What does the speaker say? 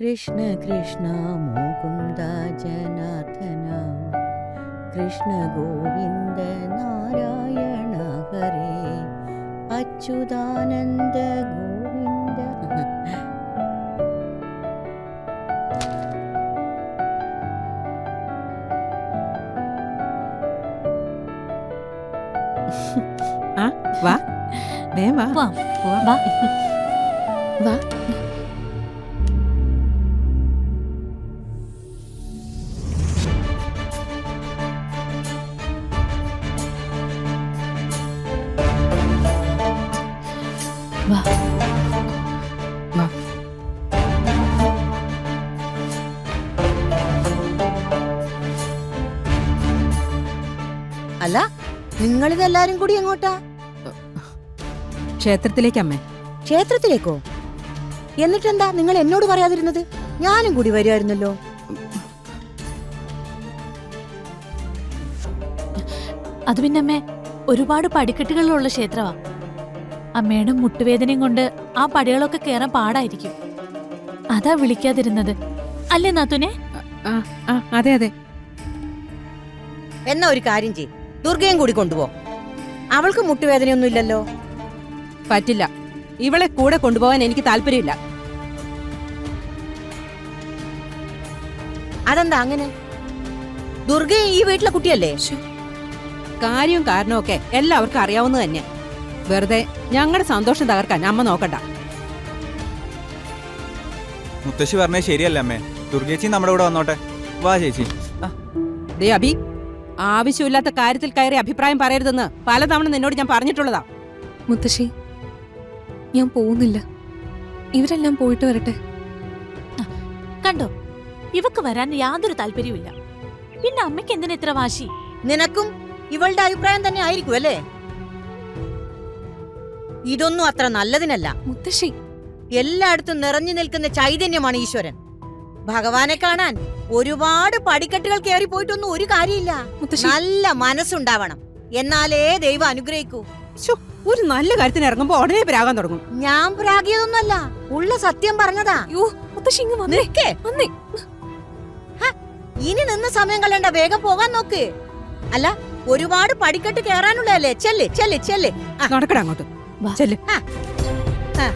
കൃഷ്ണ കൃഷ്ണ മുകുന്ദ ജനാർദ്ദന കൃഷ്ണ ഗോവിന്ദ നാരായണ ഹരേ അച്യുതാനന്ദ ഗോവിന്ദ. വാ വേഗം വാ. വാ. വാ. വാ. വാ. വാ. അല്ല, നിങ്ങളിതെല്ലാരും കൂടി എങ്ങോട്ടാ? ക്ഷേത്രത്തിലേക്ക് അമ്മേ. ക്ഷേത്രത്തിലേക്കോ? എന്നിട്ടെന്താ നിങ്ങൾ എന്നോട് പറയാതിരുന്നത്? ഞാനും കൂടി വരുമായിരുന്നല്ലോ. അത് പിന്നെ അമ്മേ, ഒരുപാട് പടിക്കെട്ടുകളുള്ള ക്ഷേത്രമാ. അമ്മയുടെ മുട്ടുവേദനയും കൊണ്ട് ആ പടികളൊക്കെ കേറാൻ പാടായിരിക്കും. അതാ വിളിക്കാതിരുന്നത്. അല്ലേ നാത്തുനെ? അതെ അതെ. എന്നാ ഒരു കാര്യം ചെയ്, ദുർഗയും കൂടി കൊണ്ടുപോ. അവൾക്ക് മുട്ടുവേദനയൊന്നും ഇല്ലല്ലോ. പറ്റില്ല, ഇവളെ കൂടെ കൊണ്ടുപോകാൻ എനിക്ക് താല്പര്യമില്ല. അതെന്താ അങ്ങനെ? ദുർഗ ഈ വീട്ടിലെ കുട്ടിയല്ലേ? കാര്യവും കാരണവും ഒക്കെ എല്ലാവർക്കും അറിയാവുന്നത് തന്നെ. വെറുതെ ഞങ്ങളുടെ സന്തോഷം തകർക്കാൻ അമ്മ നോക്കണ്ട. മുത്തശ്ശി പറഞ്ഞത് ശരിയല്ല അമ്മേ. ദുർഗേച്ചി നമ്മുടെ കൂടെ വന്നോട്ടെ. വാ ചേച്ചി. ദേ അഭി, ആവശ്യമില്ലാത്ത കാര്യത്തിൽ കയറി അഭിപ്രായം പറയരുതെന്ന് പലതവണ നിന്നോട് ഞാൻ പറഞ്ഞിട്ടുള്ളതാ. മുത്തശ്ശി, ഞാൻ പോകുന്നില്ല. ഇവരെല്ലാം പോയിട്ട് വരട്ടെ. കണ്ടോ, ഇവക്ക് വരാൻ യാതൊരു താല്പര്യവുമില്ല. പിന്നെ അമ്മയ്ക്ക് എന്തിനാ ഇത്ര വാശി? നിനക്കും ഇവളുടെ അഭിപ്രായം തന്നെ ആയിരിക്കും അല്ലേ? ഇതൊന്നും അത്ര നല്ലതിനല്ല. മുത്തശ്ശി, എല്ലായിടത്തും നിറഞ്ഞു നിൽക്കുന്ന ചൈതന്യമാണ് ഈശ്വരൻ. ഭഗവാനെ കാണാൻ ഒരുപാട് പടിക്കെട്ടുകൾ കയറി പോയിട്ടൊന്നും ഒരു കാര്യമില്ല. മുത്തശ്ശി. നല്ല മനസ്സുണ്ടാവണം, എന്നാലേ ദൈവം അനുഗ്രഹിക്കൂ. ശ്ശോ, ഒരു നല്ല കാര്യത്തിന് ഇറങ്ങുമ്പോ ഉടനെ പ്രാകാൻ തുടങ്ങും. ഞാൻ പ്രാഗിയതൊന്നുമല്ല, ഉള്ള സത്യം പറഞ്ഞതാ. യോ മുത്തശ്ശി, ഇങ്ങ് വന്നേ. നിൽക്കേ. വന്നേ. ഇനി നിന്ന് സമയം കളയണ്ട, വേഗം പോകാൻ നോക്ക്. അല്ല, ഒരുപാട് പടിക്കെട്ട് കയറാനുള്ളതല്ലേ? ചെല്ല് ചെല്ല് ചെല്ല്. നടക്കടാ അങ്ങോട്ട്. വാ. ചെല്ല്. ആ